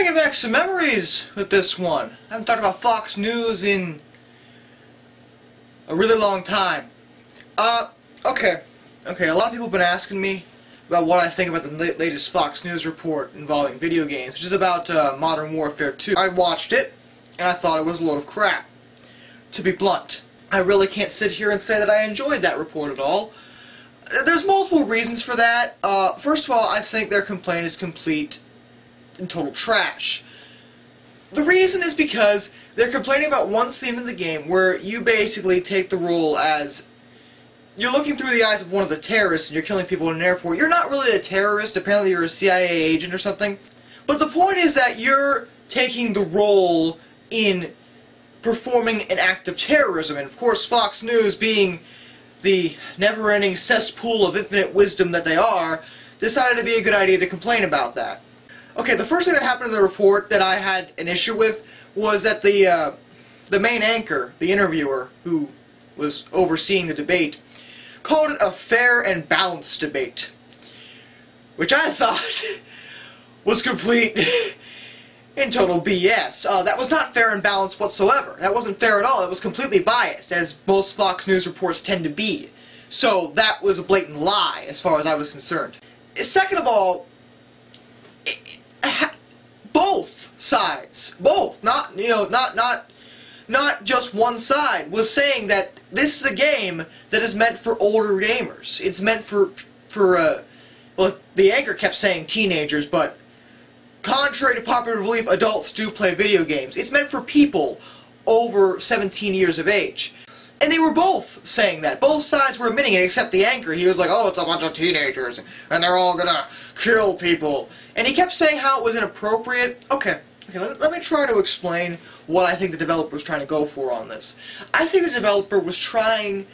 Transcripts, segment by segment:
bringing back some memories with this one. I haven't talked about Fox News in a really long time. Okay, a lot of people have been asking me about what I think about the latest Fox News report involving video games, which is about Modern Warfare 2. I watched it, and I thought it was a load of crap. To be blunt, I really can't sit here and say that I enjoyed that report at all. There's multiple reasons for that. First of all, I think their complaint is complete and total trash. The reason is because they're complaining about one scene in the game where you basically take the role as you're looking through the eyes of one of the terrorists and you're killing people in an airport. You're not really a terrorist, apparently you're a CIA agent or something. But the point is that you're taking the role in performing an act of terrorism. And of course Fox News, being the never-ending cesspool of infinite wisdom that they are, decided it'd be a good idea to complain about that. Okay, the first thing that happened in the report that I had an issue with was that the main anchor, the interviewer, who was overseeing the debate, called it a fair and balanced debate, which I thought was complete and total BS. That was not fair and balanced whatsoever. That wasn't fair at all. It was completely biased, as most Fox News reports tend to be. So that was a blatant lie, as far as I was concerned. Second of all, both sides, not just one side, was saying that this is a game that is meant for older gamers. It's meant for well, the anchor kept saying teenagers, but contrary to popular belief, adults do play video games. It's meant for people over 17 years of age. And they were both saying that. Both sides were admitting it, except the anchor. He was like, oh, it's a bunch of teenagers, and they're all gonna kill people. And he kept saying how it was inappropriate. Okay, let me try to explain what I think the developer was trying to go for on this. I think the developer was trying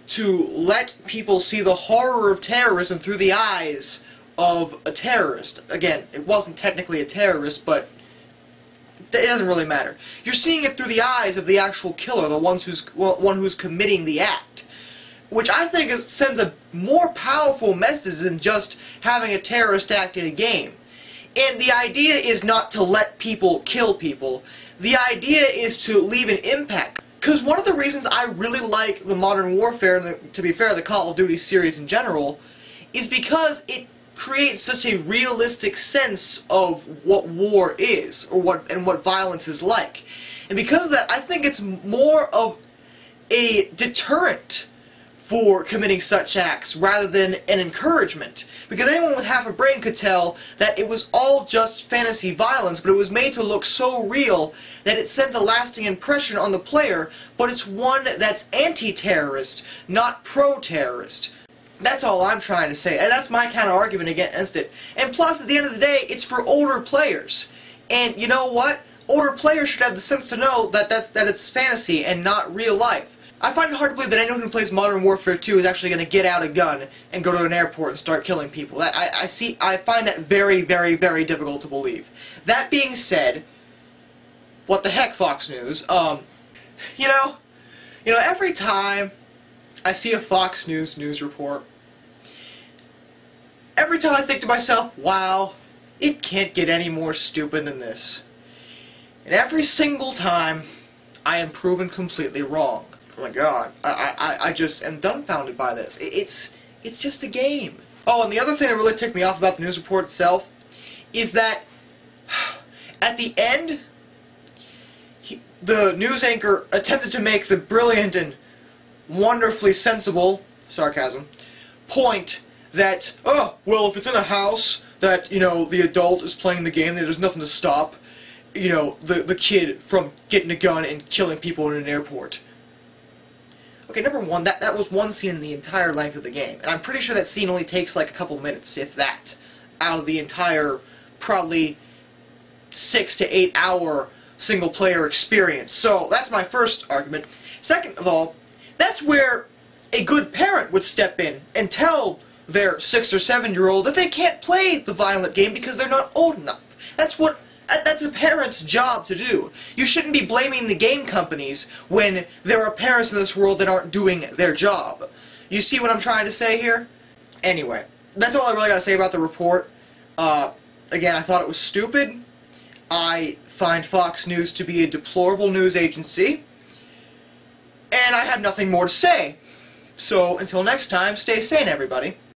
to let people see the horror of terrorism through the eyes of a terrorist. Again, it wasn't technically a terrorist, but it doesn't really matter. You're seeing it through the eyes of the actual killer, the one who's committing the act, which I think sends a more powerful message than just having a terrorist act in a game. And the idea is not to let people kill people. The idea is to leave an impact. Because one of the reasons I really like the Modern Warfare, and to be fair, the Call of Duty series in general, is because it creates such a realistic sense of what war is, or what violence is like. And because of that, I think it's more of a deterrent for committing such acts rather than an encouragement. Because anyone with half a brain could tell that it was all just fantasy violence, but it was made to look so real that it sends a lasting impression on the player, but it's one that's anti-terrorist, not pro-terrorist. That's all I'm trying to say, and that's my counter-argument against it. And plus, at the end of the day, it's for older players. And you know what? Older players should have the sense to know that it's fantasy and not real life. I find it hard to believe that anyone who plays Modern Warfare 2 is actually going to get out a gun and go to an airport and start killing people. I find that very, very, very difficult to believe. That being said, what the heck, Fox News? You know, every time I see a Fox News report, every time I think to myself, wow, it can't get any more stupid than this. And every single time, I am proven completely wrong. Oh my god, I just am dumbfounded by this. It's just a game. Oh, and the other thing that really ticked me off about the news report itself is that at the end, the news anchor attempted to make the brilliant and wonderfully sensible, sarcasm, point that, oh, well, if it's in a house that, you know, the adult is playing the game, there's nothing to stop, you know, the kid from getting a gun and killing people in an airport. Okay, number one, that was one scene in the entire length of the game, and I'm pretty sure that scene only takes like a couple minutes, if that, out of the entire, probably 6 to 8 hour single-player experience. So, that's my first argument. Second of all, that's where a good parent would step in and tell their 6 or 7-year-old that they can't play the violent game because they're not old enough. That's a parent's job to do. You shouldn't be blaming the game companies when there are parents in this world that aren't doing their job. You see what I'm trying to say here? Anyway, that's all I really gotta say about the report. Again, I thought it was stupid. I find Fox News to be a deplorable news agency, and I have nothing more to say. So, until next time, stay sane, everybody.